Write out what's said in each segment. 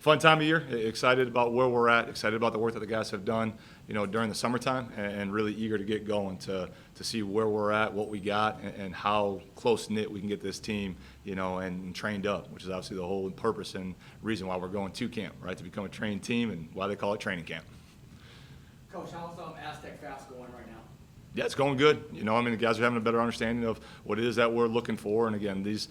Fun time of year. Excited about where we're at. Excited about the work that the guys have done, during the summertime, and really eager to get going to see where we're at, what we got, and how close knit we can get this team, and trained up, which is obviously the whole purpose and reason why we're going to camp, right? To become a trained team, and why they call it training camp. Coach, how's Aztec Fast going right now? Yeah, it's going good. The guys are having a better understanding of what it is that we're looking for, and again, these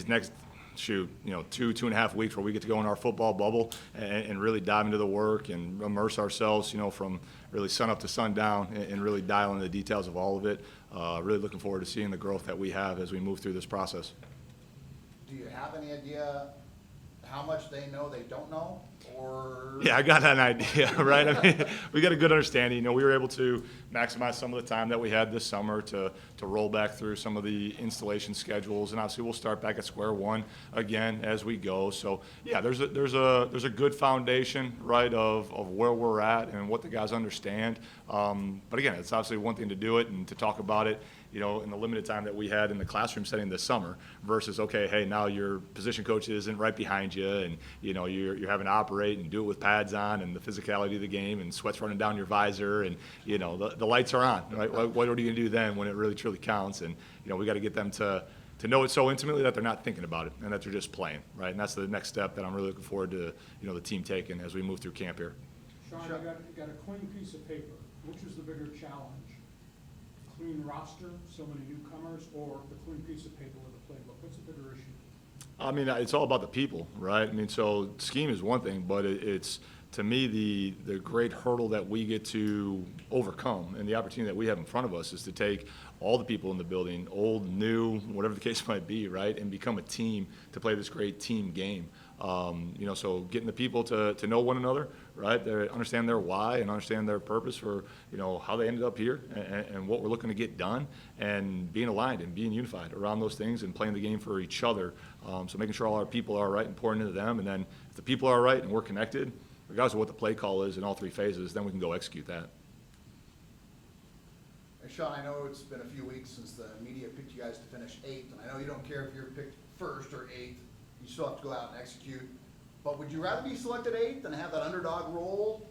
next 2.5 weeks where we get to go in our football bubble and really dive into the work and immerse ourselves, from really sun up to sundown, and really dial into the details of all of it. Really looking forward to seeing the growth that we have as we move through this process. Do you have any idea how much they know they don't know? Or yeah, I got an idea, right? I mean, we got a good understanding. We were able to maximize some of the time that we had this summer to roll back through some of the installation schedules, and obviously we'll start back at square one again as we go. So yeah, there's a good foundation, right, of where we're at and what the guys understand. But again, it's obviously one thing to do it and to talk about it, in the limited time that we had in the classroom setting this summer versus, okay, hey, now your position coach isn't right behind you, and you're having to operate and do it with pads on and the physicality of the game and sweat's running down your visor, and the lights are on, right? What are you gonna do then when it really truly counts? And we got to get them to know it so intimately that they're not thinking about it and that they're just playing, right? And that's the next step that I'm really looking forward to the team taking as we move through camp here. Sean, you got a clean piece of paper. Which is the bigger challenge? Clean roster, so many newcomers, or the clean piece of paper with a playbook? What's the bigger issue? I mean, it's all about the people, right? I mean, so scheme is one thing, but it's to me the great hurdle that we get to overcome, and the opportunity that we have in front of us is to take all the people in the building, old, new, whatever the case might be, right, and become a team to play this great team game. So getting the people to know one another, right, they understand their why and understand their purpose for, how they ended up here and what we're looking to get done, and being aligned and being unified around those things and playing the game for each other. So making sure all our people are right and pouring into them, and then if the people are right and we're connected, regardless of what the play call is in all three phases, then we can go execute that. Hey, Sean, I know it's been a few weeks since the media picked you guys to finish 8th, and I know you don't care if you're picked 1st or 8th. You still have to go out and execute. But would you rather be selected 8th and have that underdog role?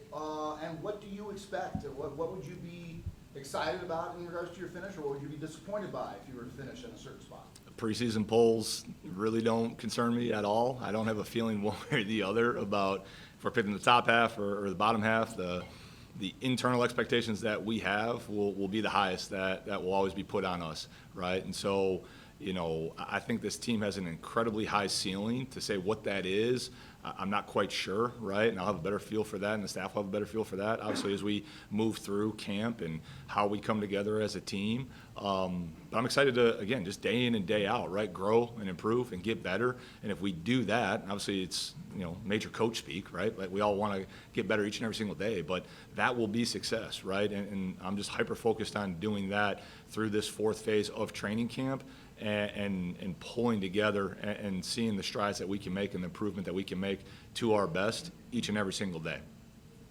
And what do you expect? What would you be excited about in regards to your finish, or what would you be disappointed by if you were to finish in a certain spot? Preseason polls really don't concern me at all. I don't have a feeling one way or the other about if we're picking the top half or the bottom half. The internal expectations that we have will be the highest that will always be put on us, right? And so, I think this team has an incredibly high ceiling. To say what that is, I'm not quite sure, right? And I'll have a better feel for that, and the staff will have a better feel for that, obviously, as we move through camp and how we come together as a team. But I'm excited to, again, just day in and day out, right, grow and improve and get better. And if we do that, obviously it's, major coach speak, right? Like we all want to get better each and every single day, but that will be success, right? And I'm just hyper-focused on doing that through this 4th phase of training camp. And pulling together and seeing the strides that we can make and the improvement that we can make to our best each and every single day.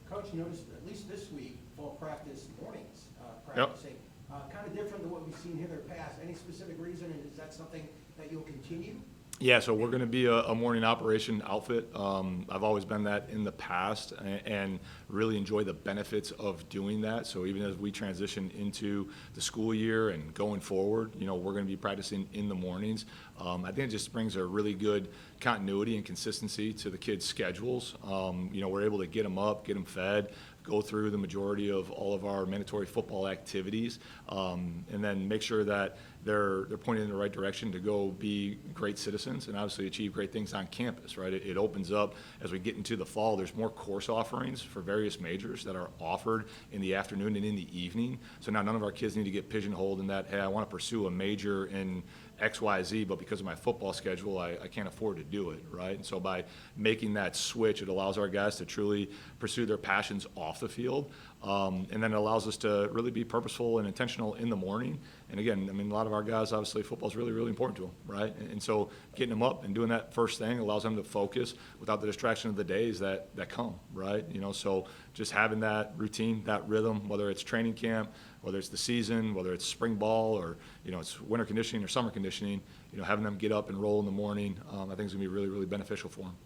Coach, noticed at least this week, fall practice mornings, practicing. Yep. Kind of different than what we've seen here in the past. Any specific reason, and is that something that you'll continue? Yeah, so we're going to be a morning operation outfit. I've always been that in the past, and really enjoy the benefits of doing that. So even as we transition into the school year and going forward, we're going to be practicing in the mornings. I think it just brings a really good continuity and consistency to the kids' schedules. We're able to get them up, get them fed, go through the majority of all of our mandatory football activities, and then make sure that they're pointed in the right direction to go be great citizens and obviously achieve great things on campus, right? It opens up as we get into the fall. There's more course offerings for various majors that are offered in the afternoon and in the evening. So now none of our kids need to get pigeonholed in that, hey, I want to pursue a major in XYZ, but because of my football schedule, I can't afford to do it, right? And so by making that switch, it allows our guys to truly pursue their passions off the field, and then it allows us to really be purposeful and intentional in the morning. And again, I mean, a lot of our guys, obviously, football is really, really important to them, right? And so getting them up and doing that first thing allows them to focus without the distraction of the days that come, right? So just having that routine, that rhythm, whether it's training camp, whether it's the season, whether it's spring ball, or it's winter conditioning or summer conditioning, having them get up and roll in the morning, I think is going to be really, really beneficial for them.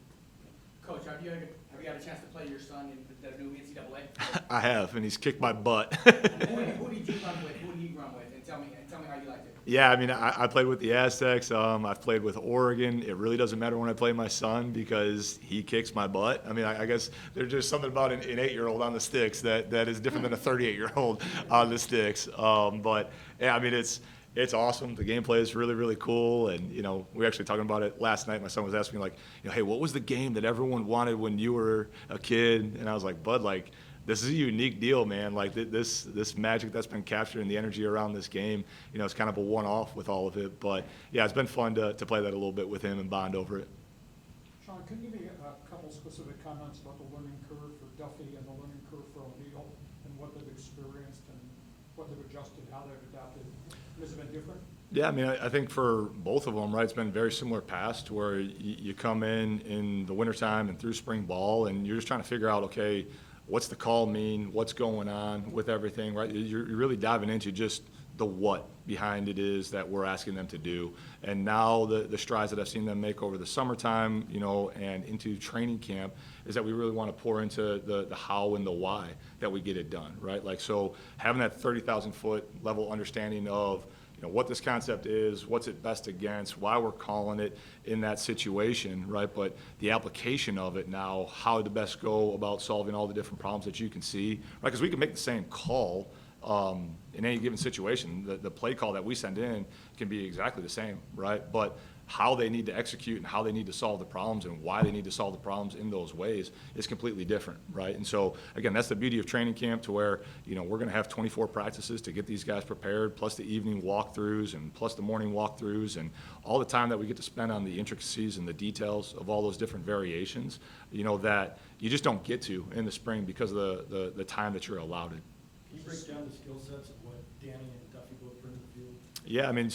Coach, have you had a chance to play your son in the new NCAA? I have, and he's kicked my butt. Who did you run with? Who did he run with? And tell me how you liked it. Yeah, I mean, I played with the Aztecs. I've played with Oregon. It really doesn't matter when I play my son because he kicks my butt. I mean, I guess there's just something about an 8-year-old on the sticks that is different than a 38-year-old on the sticks. But yeah, I mean, it's awesome. The gameplay is really, really cool. And, we were actually talking about it last night. My son was asking me, like, hey, what was the game that everyone wanted when you were a kid? And I was like, Bud, like, this is a unique deal, man. Like, this magic that's been captured and the energy around this game, it's kind of a one-off with all of it. But, yeah, it's been fun to play that a little bit with him and bond over it. Sean, can you give me a couple specific comments about the learning curve for Duffy and the learning curve for O'Neill and what they've experienced and what they've adjusted, how they've adapted? Has it been different? Yeah, I mean, I think for both of them, right, it's been very similar past where you come in the wintertime and through spring ball, and you're just trying to figure out, okay, what's the call mean, what's going on with everything, right? You're really diving into just the what behind it is that we're asking them to do. And now the strides that I've seen them make over the summertime, and into training camp is that we really want to pour into the how and the why that we get it done, right? Like, so having that 30,000-foot level understanding of, what this concept is, what's it best against, why we're calling it in that situation, right? But the application of it now, how to best go about solving all the different problems that you can see, right? Because we can make the same call in any given situation. The play call that we send in can be exactly the same, right? But how they need to execute and how they need to solve the problems and why they need to solve the problems in those ways is completely different, right? And so, again, that's the beauty of training camp, to where, we're going to have 24 practices to get these guys prepared, plus the evening walkthroughs and plus the morning walkthroughs, and all the time that we get to spend on the intricacies and the details of all those different variations, that you just don't get to in the spring because of the time that you're allowed it. Can you break down the skill sets of what Danny and Duffy both bring to the field? Yeah, I mean,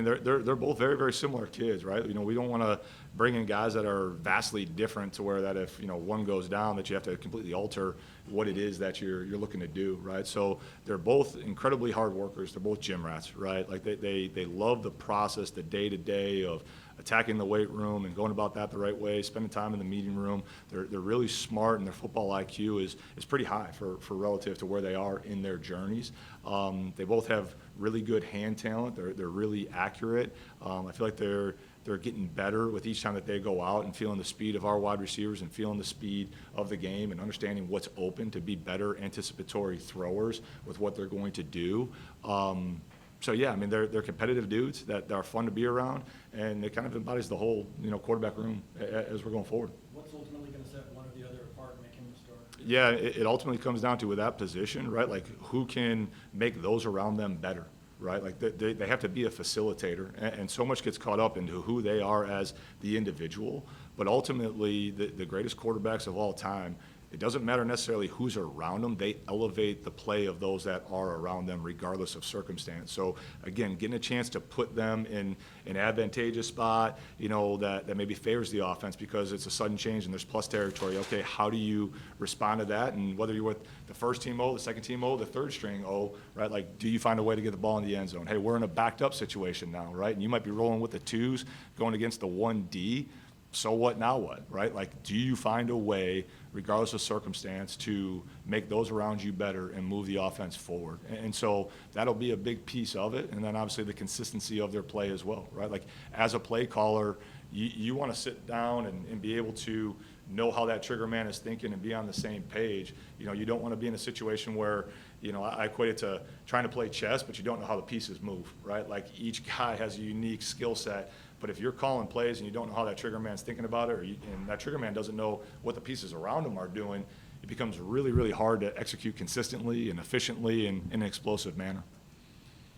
they're both very, very similar kids, right? We don't want to bring in guys that are vastly different to where that if, one goes down, that you have to completely alter what it is that you're looking to do, right? So they're both incredibly hard workers. They're both gym rats, right? Like they love the process, the day-to-day of attacking the weight room and going about that the right way, spending time in the meeting room. They're really smart, and their football IQ is pretty high for relative to where they are in their journeys. They both have really good hand talent. They're really accurate. I feel like they're getting better with each time that they go out and feeling the speed of our wide receivers and feeling the speed of the game and understanding what's open to be better anticipatory throwers with what they're going to do. So yeah, I mean, they're competitive dudes that are fun to be around, and it kind of embodies the whole, quarterback room as we're going forward. What's ultimately going to set one or the other apart and make him the starter? Yeah, it ultimately comes down to, with that position, right, like who can make those around them better, right? Like they have to be a facilitator, and so much gets caught up into who they are as the individual. But ultimately, the greatest quarterbacks of all time, it doesn't matter necessarily who's around them. They elevate the play of those that are around them regardless of circumstance. So, again, getting a chance to put them in an advantageous spot, that maybe favors the offense because it's a sudden change and there's plus territory. Okay, how do you respond to that? And whether you're with the first team O, the second team O, the third string O, right? Like, do you find a way to get the ball in the end zone? Hey, we're in a backed up situation now, right? And you might be rolling with the twos going against the 1D. So what, now what, right? Like, do you find a way, regardless of circumstance, to make those around you better and move the offense forward? And so that'll be a big piece of it. And then obviously the consistency of their play as well, right? Like, as a play caller, you want to sit down and be able to know how that trigger man is thinking and be on the same page. You don't want to be in a situation where, I equate it to trying to play chess, but you don't know how the pieces move, right? Like, each guy has a unique skill set. But if you're calling plays and you don't know how that trigger man's thinking about it, and that trigger man doesn't know what the pieces around him are doing, it becomes really, really hard to execute consistently and efficiently and in an explosive manner.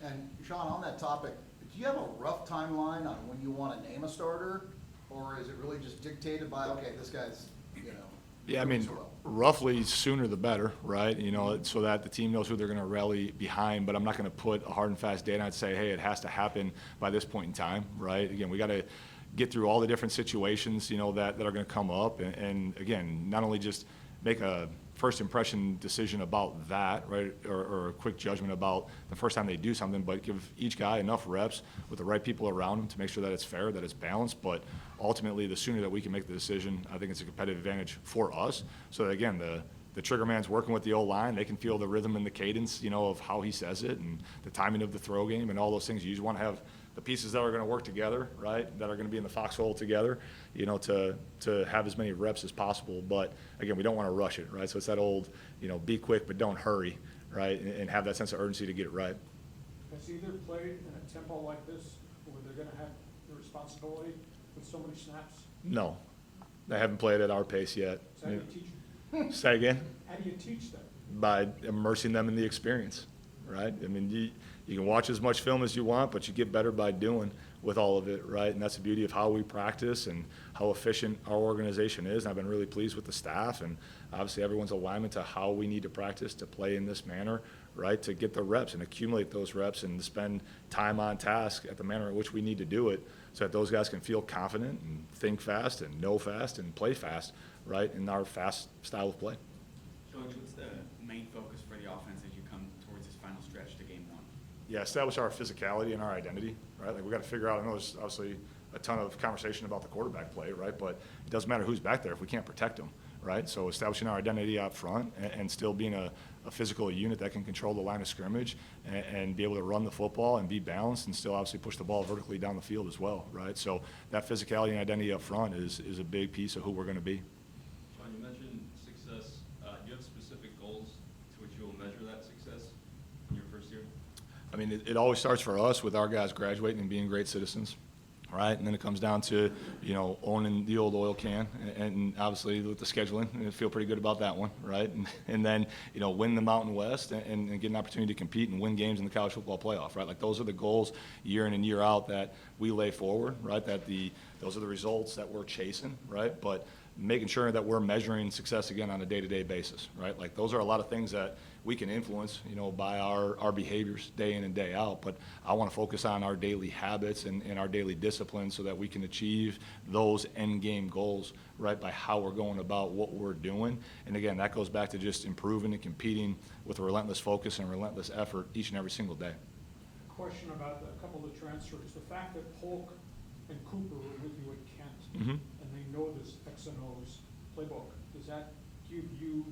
And Sean, on that topic, do you have a rough timeline on when you want to name a starter? Or is it really just dictated by, okay, this guy's, Yeah, I mean, roughly sooner the better, right? So that the team knows who they're going to rally behind. But I'm not going to put a hard and fast date on it and say, hey, it has to happen by this point in time, right? Again, we got to get through all the different situations, that are going to come up. And again, not only just make a first impression decision about that, right, or a quick judgment about the first time they do something, but give each guy enough reps with the right people around him to make sure that it's fair, that it's balanced. But ultimately, the sooner that we can make the decision, I think it's a competitive advantage for us. So that, again, the trigger man's working with the O-line. They can feel the rhythm and the cadence, of how he says it and the timing of the throw game and all those things. You just want to have the pieces that are going to work together, right, that are going to be in the foxhole together, to have as many reps as possible. But, again, we don't want to rush it, right? So it's that old, be quick but don't hurry, right, and have that sense of urgency to get it right. Has either played in a tempo like this where they're going to have the responsibility with so many snaps? No. They haven't played at our pace yet. So how do you teach them? Say again? How do you teach them? By immersing them in the experience, right? I mean, you can watch as much film as you want, but you get better by doing with all of it, right? And that's the beauty of how we practice and how efficient our organization is. And I've been really pleased with the staff and obviously everyone's alignment to how we need to practice to play in this manner, right? To get the reps and accumulate those reps and to spend time on task at the manner in which we need to do it so that those guys can feel confident and think fast and know fast and play fast, right, in our fast style of play. George, what's the main focus for the offense as you come towards this final stretch to game one? Yeah, establish our physicality and our identity, right? Like, we got to figure out, I know there's obviously a ton of conversation about the quarterback play, right? But it doesn't matter who's back there if we can't protect them, right? So establishing our identity out front and still being a physical unit that can control the line of scrimmage and be able to run the football and be balanced and still obviously push the ball vertically down the field as well, right? So that physicality and identity up front is a big piece of who we're going to be. Sean, you mentioned success. Do you have specific goals to which you will measure that success in your first year? I mean, it always starts for us with our guys graduating and being great citizens, right? And then it comes down to, owning the old oil can and obviously with the scheduling, I feel pretty good about that one, right? And then, win the Mountain West and get an opportunity to compete and win games in the college football playoff, right? Like, those are the goals year in and year out that we lay forward, right? Those are the results that we're chasing, right? But making sure that we're measuring success again on a day-to-day basis, right? Like, those are a lot of things that we can influence, by our behaviors day in and day out. But I want to focus on our daily habits and our daily discipline so that we can achieve those end game goals, right, by how we're going about what we're doing. And again, that goes back to just improving and competing with a relentless focus and relentless effort each and every single day. Question about a couple of the transfers. The fact that Polk and Cooper were with you at Kent Mm-hmm. and they know this X and O's playbook, does that give you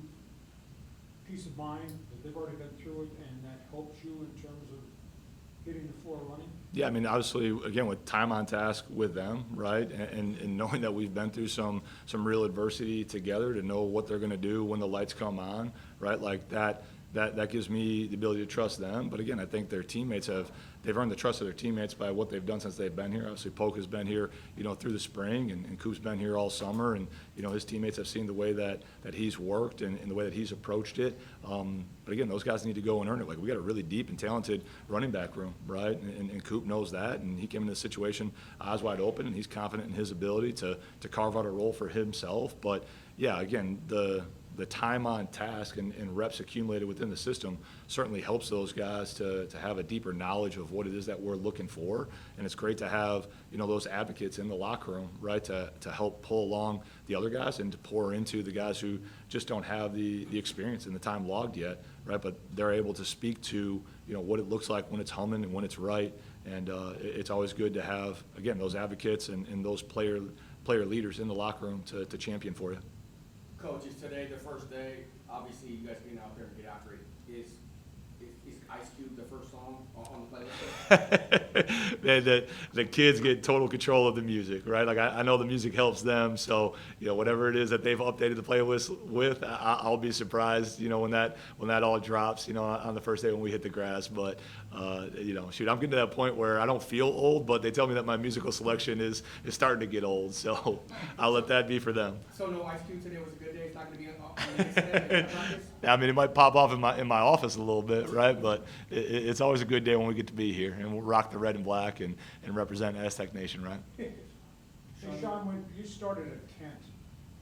peace of mind that they've already been through it and that helps you in terms of hitting the floor running? Yeah, I mean, obviously, again, with time on task with them, right, and knowing that we've been through some real adversity together to know what they're going to do when the lights come on, right, like that gives me the ability to trust them. But again, I think their teammates they've earned the trust of their teammates by what they've done since they've been here. Obviously, Polk has been here, through the spring, and Coop's been here all summer, and, his teammates have seen the way that he's worked and the way that he's approached it. But again, those guys need to go and earn it. Like, we got a really deep and talented running back room, right? And Coop knows that, and he came into the situation eyes wide open, and he's confident in his ability to carve out a role for himself. But yeah, again, the time on task and reps accumulated within the system certainly helps those guys to have a deeper knowledge of what it is that we're looking for. And it's great to have, those advocates in the locker room, right, to help pull along the other guys and to pour into the guys who just don't have the experience and the time logged yet, right? But they're able to speak to, what it looks like when it's humming and when it's right. And it's always good to have, again, those advocates and those player leaders in the locker room to champion for you. Coach, is today the first day? Obviously, you guys getting out there and get after it. Is Ice Cube the first song on the playlist? the kids get total control of the music, right? Like, I know the music helps them, so whatever it is that they've updated the playlist with, I'll be surprised, when that all drops, on the first day when we hit the grass. But shoot, I'm getting to that point where I don't feel old, but they tell me that my musical selection is starting to get old, so I'll let that be for them. So no Ice Cube today was a good day. It's not going to be on the list today. I mean, it might pop off in my office a little bit, right? But it's always a good day when we get to be here and we'll rock the red and black and represent Aztec Nation, right? Hey, Sean, when you started at Kent,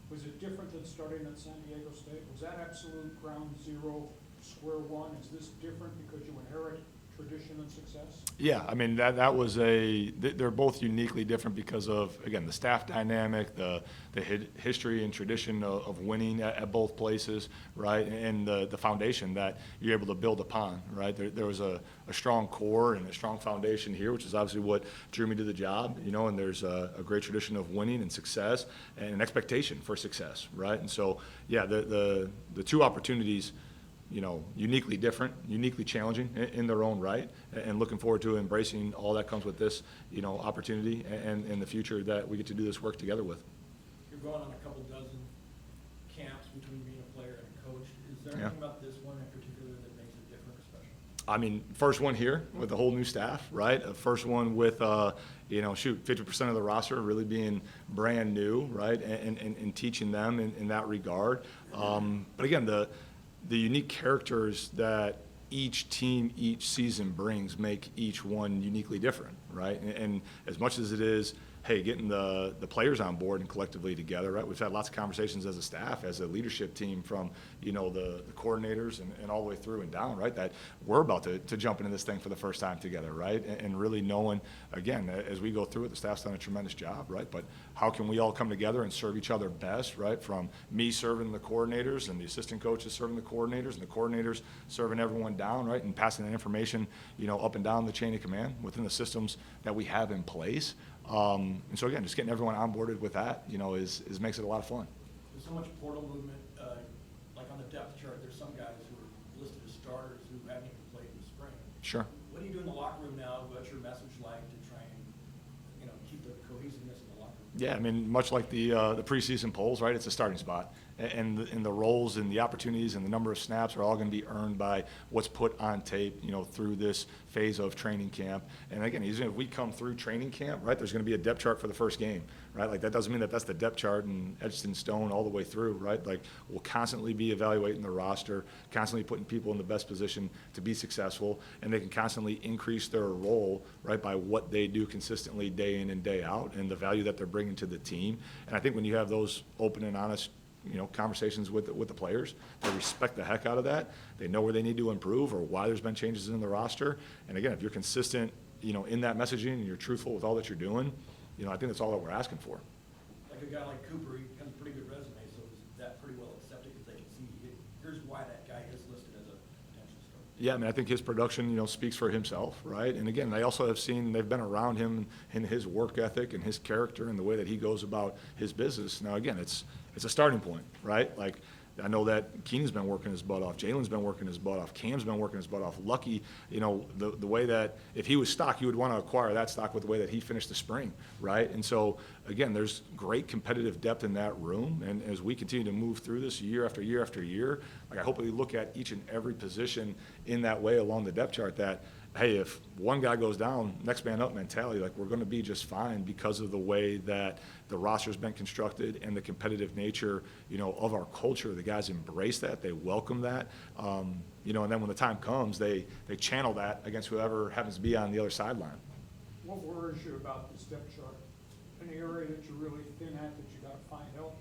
was it different than starting at San Diego State? Was that absolute ground zero, square one? Is this different because you inherit tradition and success? Yeah, I mean, that was they're both uniquely different because of, again, the staff dynamic, the history and tradition of winning at both places, right? And the foundation that you're able to build upon, right? There was a strong core and a strong foundation here, which is obviously what drew me to the job, and there's a great tradition of winning and success and an expectation for success, right? And so, yeah, the two opportunities, uniquely different, uniquely challenging in their own right, and looking forward to embracing all that comes with this, opportunity and in the future that we get to do this work together with. You're going on a couple dozen camps between being a player and a coach. Is there Yeah. anything about this one in particular that makes it different or special? I mean, first one here with a whole new staff, right? First one with, 50% of the roster really being brand new, right? And teaching them in that regard. But again, the unique characters that each team, each season brings make each one uniquely different, right? And as much as it is, hey, getting the players on board and collectively together, right? We've had lots of conversations as a staff, as a leadership team from, the coordinators and all the way through and down, right? That we're about to jump into this thing for the first time together, right? And really knowing, again, as we go through it, the staff's done a tremendous job, right? But how can we all come together and serve each other best, right? From me serving the coordinators and the assistant coaches serving the coordinators and the coordinators serving everyone down, right? And passing that information, up and down the chain of command within the systems that we have in place. And so again, just getting everyone onboarded with that, is makes it a lot of fun. There's so much portal movement, like on the depth chart, there's some guys who are listed as starters who haven't even played in the spring. Sure. What do you do in the locker room now? What's your message like to try and, keep the cohesiveness in the locker room? Yeah, I mean, much like the preseason polls, right? It's a starting spot, and the roles and the opportunities and the number of snaps are all going to be earned by what's put on tape, through this phase of training camp. And again, even if we come through training camp, right, there's going to be a depth chart for the first game, right? Like that doesn't mean that that's the depth chart and etched in stone all the way through, right? Like we'll constantly be evaluating the roster, constantly putting people in the best position to be successful, and they can constantly increase their role, right, by what they do consistently day in and day out and the value that they're bringing to the team. And I think when you have those open and honest conversations with the players, they respect the heck out of that. They know where they need to improve or why there's been changes in the roster. And again, if you're consistent, in that messaging and you're truthful with all that you're doing, I think that's all that we're asking for. Like a guy like Cooper, he has a pretty good resume, so is that pretty well accepted because they can see, here's why that guy is listed as a potential starter? Yeah, I mean, I think his production, speaks for himself, right? And again, they also have seen, they've been around him in his work ethic and his character and the way that he goes about his business. Now, again, it's a starting point, right? Like, I know that Keenan's been working his butt off. Jalen's been working his butt off. Cam's been working his butt off. Lucky, the way that if he was stock, you would want to acquire that stock with the way that he finished the spring, right? And so, again, there's great competitive depth in that room. And as we continue to move through this year after year after year, like I hope we look at each and every position in that way along the depth chart that, hey, if one guy goes down, next man up mentality, like we're going to be just fine because of the way that the roster's been constructed and the competitive nature, of our culture. The guys embrace that, they welcome that, and then when the time comes, they channel that against whoever happens to be on the other sideline. What worries you about this depth chart? Any area that you're really thin at that you gotta find help?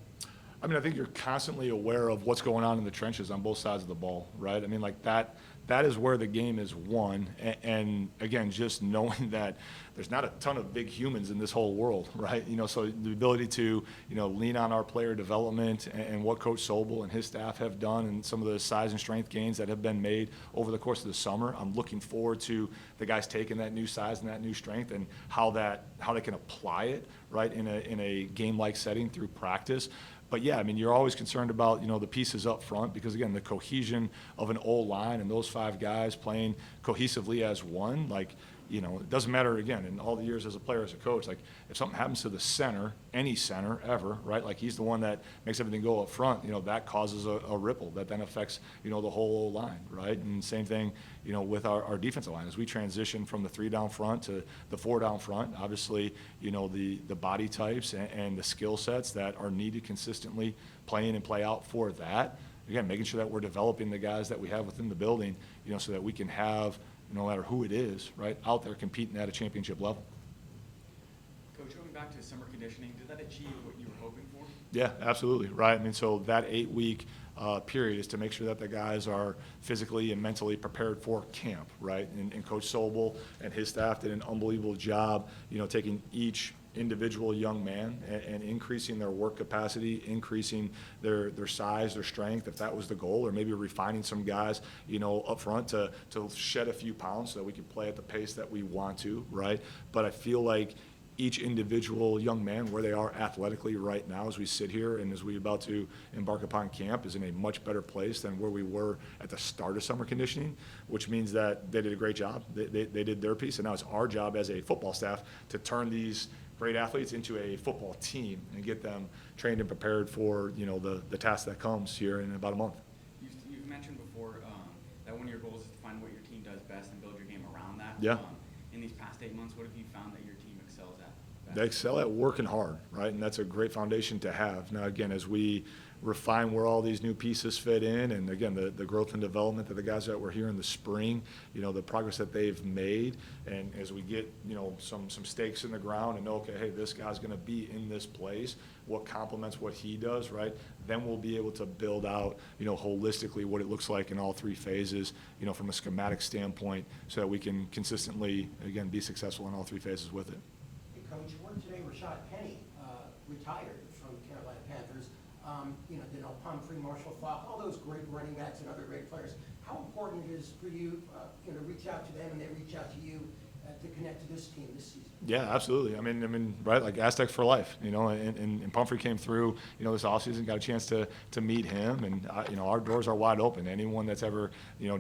I mean, I think you're constantly aware of what's going on in the trenches on both sides of the ball, right? I mean, like that is where the game is won. And again, just knowing that there's not a ton of big humans in this whole world, right? So the ability to, lean on our player development and what Coach Sobel and his staff have done and some of the size and strength gains that have been made over the course of the summer. I'm looking forward to the guys taking that new size and that new strength and how they can apply it, right, in a game-like setting through practice. But yeah, I mean, you're always concerned about, the pieces up front because, again, the cohesion of an O-line and those five guys playing cohesively as one, like, it doesn't matter, again, in all the years as a player, as a coach, like if something happens to the center, any center ever, right, like he's the one that makes everything go up front, that causes a ripple that then affects, the whole line, right? And same thing, with our defensive line. As we transition from the 3 down front to the 4 down front, obviously, the body types and the skill sets that are needed consistently play in and play out for that. Again, making sure that we're developing the guys that we have within the building, so that we can have, no matter who it is, right, out there competing at a championship level. Coach, going back to summer conditioning, did that achieve what you were hoping for? Yeah, absolutely, right. I mean, so that 8-week period, is to make sure that the guys are physically and mentally prepared for camp, right? And Coach Sobel and his staff did an unbelievable job, taking each individual young man and increasing their work capacity, increasing their size, their strength, if that was the goal, or maybe refining some guys, up front to shed a few pounds so that we can play at the pace that we want to, right? But I feel like each individual young man, where they are athletically right now as we sit here and as we about to embark upon camp, is in a much better place than where we were at the start of summer conditioning, which means that they did a great job. They did their piece, and now it's our job as a football staff to turn these great athletes into a football team and get them trained and prepared for, the task that comes here in about a month. You've mentioned before that one of your goals is to find what your team does best and build your game around that. Yeah. In these past 8 months, what have you found that your team excels at best? They excel at working hard, right? And that's a great foundation to have. Now, again, as we refine where all these new pieces fit in, and again, the growth and development of the guys that were here in the spring, the progress that they've made, and as we get, some stakes in the ground and know, okay, hey, this guy's going to be in this place, what complements what he does, right? Then we'll be able to build out, holistically what it looks like in all three phases, from a schematic standpoint, so that we can consistently, again, be successful in all three phases with it. Hey, Coach, word today, Rashad Penny retired from Carolina Panthers. Pumphrey, Marshall Faulk, all those great running backs and other great players. How important it is for you, to reach out to them and they reach out to you to connect to this team this season? Yeah, absolutely. I mean, right, like Aztecs for life, and Pumphrey came through, this offseason, got a chance to meet him, and, our doors are wide open. Anyone that's ever,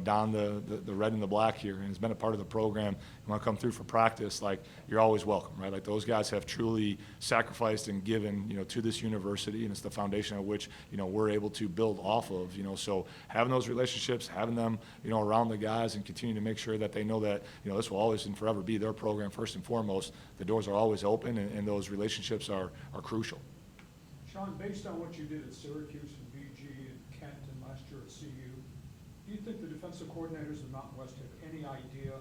donned the red and the black here and has been a part of the program, you want to come through for practice, like, you're always welcome, right? Like, those guys have truly sacrificed and given, to this university, and it's the foundation of which, we're able to build off of, so having those relationships, having them, around the guys and continue to make sure that they know that, this will always and forever be their program first and foremost. The doors are always open, and those relationships are crucial. Sean, based on what you did at Syracuse and BG and Kent and last year at CU, do you think the defensive coordinators of Mountain West have any idea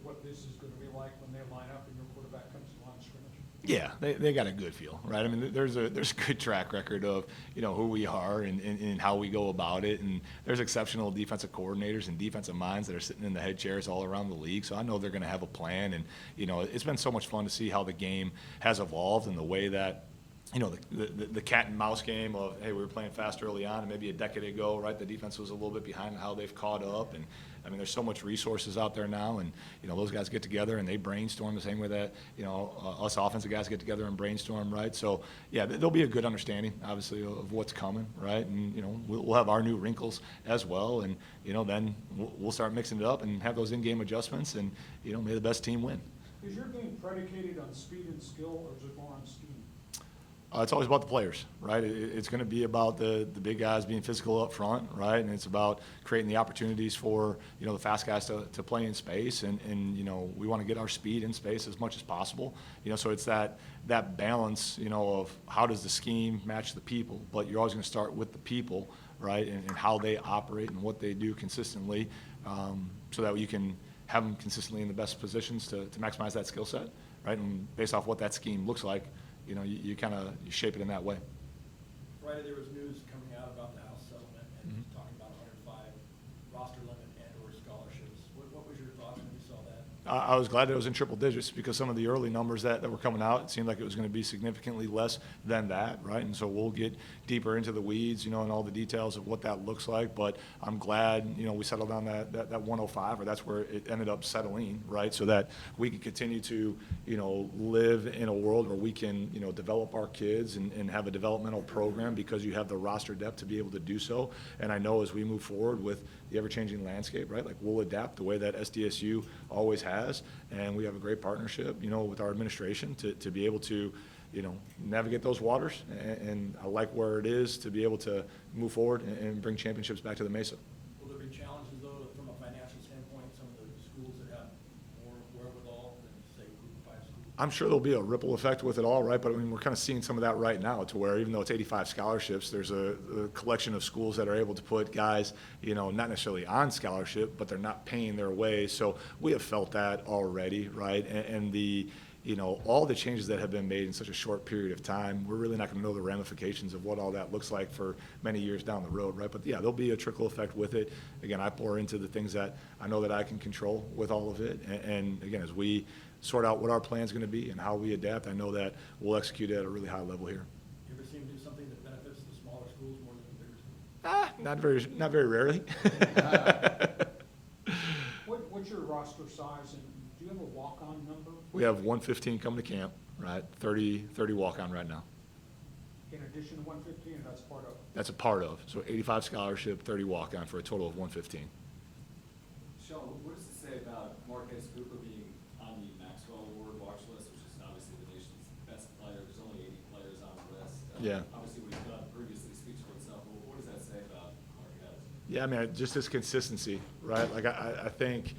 what this is going to be like when they line up and your quarterback comes to the line of scrimmage? Yeah, they got a good feel, right? I mean, there's a good track record of, who we are and how we go about it. And there's exceptional defensive coordinators and defensive minds that are sitting in the head chairs all around the league. So I know they're going to have a plan. And, it's been so much fun to see how the game has evolved and the way that, the cat and mouse game of, hey, we were playing fast early on, and maybe a decade ago, right, the defense was a little bit behind how they've caught up. And, I mean, there's so much resources out there now, and, those guys get together and they brainstorm the same way that, us offensive guys get together and brainstorm, right? So, yeah, there'll be a good understanding, obviously, of what's coming, right? And, we'll have our new wrinkles as well, and, then we'll start mixing it up and have those in-game adjustments, and, may the best team win. Is your game predicated on speed and skill, or is it more on scheme? It's always about the players, right? It's going to be about the big guys being physical up front, right? And it's about creating the opportunities for, the fast guys to play in space. And we want to get our speed in space as much as possible. So it's that balance, of how does the scheme match the people. But you're always going to start with the people, right? And how they operate and what they do consistently, so that you can have them consistently in the best positions to maximize that skill set, right? And based off what that scheme looks like, you kind of shape it in that way. Friday, there was news coming out about the House settlement and talking about 105 roster limit and/or scholarships. What was your thoughts when you saw that? I was glad that it was in triple digits, because some of the early numbers that were coming out, it seemed like it was going to be significantly less than that, right? And so we'll get deeper into the weeds, and all the details of what that looks like. But I'm glad, we settled on that 105, or that's where it ended up settling, right? So that we can continue to, live in a world where we can, develop our kids and have a developmental program, because you have the roster depth to be able to do so. And I know as we move forward with the ever-changing landscape, right, like, we'll adapt the way that Sdsu always has, and we have a great partnership, with our administration to be able to, navigate those waters, and I like where it is to be able to move forward and bring championships back to the Mesa. Will there be challenges, though, from a financial standpoint, some of the schools that have more wherewithal than, say, Group of 5 schools? I'm sure there'll be a ripple effect with it all, right? But I mean, we're kind of seeing some of that right now, to where even though it's 85 scholarships, there's a collection of schools that are able to put guys, not necessarily on scholarship, but they're not paying their way. So we have felt that already, right? And the all the changes that have been made in such a short period of time, we're really not going to know the ramifications of what all that looks like for many years down the road, right? But yeah, there'll be a trickle effect with it. Again, I pour into the things that I know that I can control with all of it. And again, as we sort out what our plan's going to be and how we adapt, I know that we'll execute at a really high level here. You ever see them do something that benefits the smaller schools more than the bigger schools? Not very rarely. What's your roster size, and do you have a walk-on number We have 115 coming to camp, right? 30 walk-on right now. in addition to 115, and that's part of it? That's a part of. So 85 scholarship, 30 walk-on for a total of 115. Sean, what does it say about Marquez Cooper being on the Maxwell Award watch list, which is obviously the nation's best player? There's only 80 players on the list. Yeah. Obviously, what he's done previously speaks for itself. But what does that say about Marquez? Yeah, I mean, just his consistency, right? Like, I think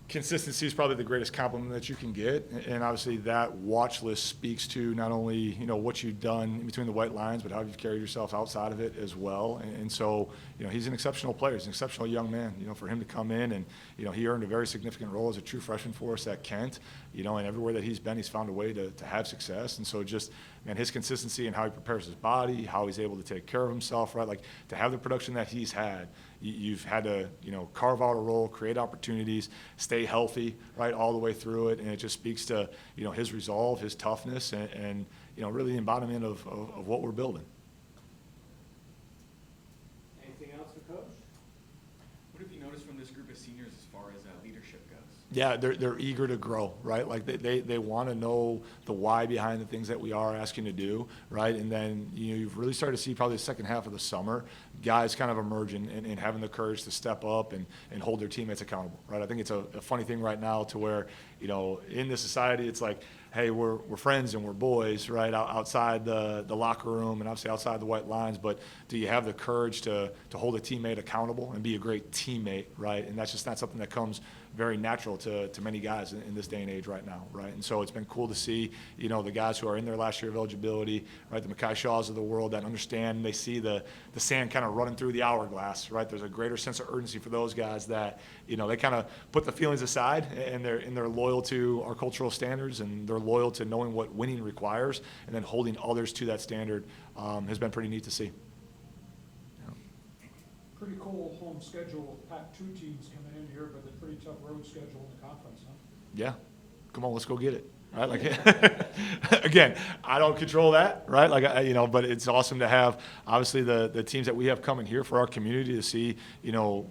consistency is probably the greatest compliment that you can get. And obviously that watch list speaks to not only, what you've done in between the white lines, but how you've carried yourself outside of it as well. And so, he's an exceptional player. He's an exceptional young man, for him to come in and, he earned a very significant role as a true freshman for us at Kent, and everywhere that he's been, he's found a way to have success. And so just, man, his consistency and how he prepares his body, how he's able to take care of himself, right? Like, to have the production that he's had, you've had to, carve out a role, create opportunities, stay healthy, right, all the way through it. And it just speaks to, his resolve, his toughness, and really the embodiment of what we're building. Anything else for Coach? What have you noticed from this group of seniors as far as leadership goes? Yeah, they're eager to grow, right? Like they want to know the why behind the things that we are asking to do, right? And then you've really started to see probably the second half of the summer, guys kind of emerging and having the courage to step up and hold their teammates accountable, right? I think it's a funny thing right now to where, in this society, it's like, hey, we're friends and we're boys, right, outside the locker room and obviously outside the white lines, but do you have the courage to hold a teammate accountable and be a great teammate, right? And that's just not something that comes very natural to many guys in this day and age right now, right? And so it's been cool to see, the guys who are in their last year of eligibility, right, the Mekhi Shaws of the world that understand, and they see the sand kind of running through the hourglass, right? There's a greater sense of urgency for those guys that, they kind of put the feelings aside and they're loyal to our cultural standards and they're loyal to knowing what winning requires, and then holding others to that standard has been pretty neat to see. Pretty cool home schedule, Pac-2 teams coming in here, but a pretty tough road schedule in the conference, huh? Yeah, come on, let's go get it. Right, like again, I don't control that, right? Like but it's awesome to have obviously the teams that we have coming here for our community to see,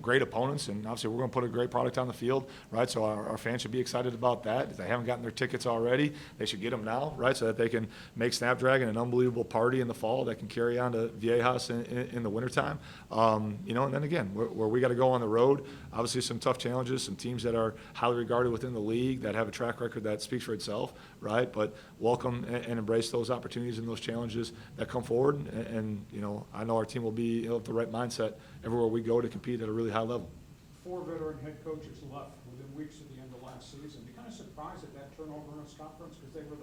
great opponents, and obviously we're going to put a great product on the field, right? So our fans should be excited about that. If they haven't gotten their tickets already, they should get them now, right? So that they can make Snapdragon an unbelievable party in the fall that can carry on to Viejas in the wintertime. And then again, where we got to go on the road, obviously some tough challenges, some teams that are highly regarded within the league that have a track record that speaks for itself. Right, but welcome and embrace those opportunities and those challenges that come forward. And I know our team will be of the right mindset everywhere we go to compete at a really high level. 4 veteran head coaches left within weeks of the end of last season. You're kind of surprised at that turnover in this conference because they were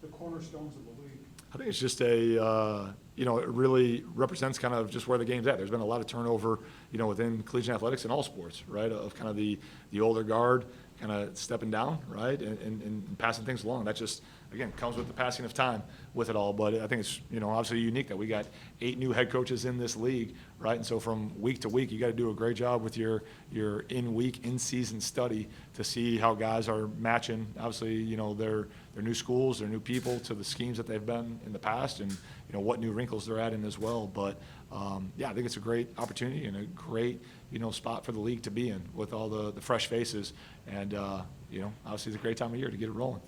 the cornerstones of the league. I think it's just it really represents kind of just where the game's at. There's been a lot of turnover, within collegiate athletics and all sports, right, of kind of the older guard kind of stepping down, right, and passing things along. That just, again, comes with the passing of time with it all. But I think it's, obviously unique that we got 8 new head coaches in this league, right? And so from week to week, you got to do a great job with your in-week, in-season study to see how guys are matching, obviously, their new schools, their new people to the schemes that they've been in the past, and, what new wrinkles they're adding as well. But, I think it's a great opportunity and a great, spot for the league to be in with all the fresh faces. And, obviously it's a great time of year to get it rolling.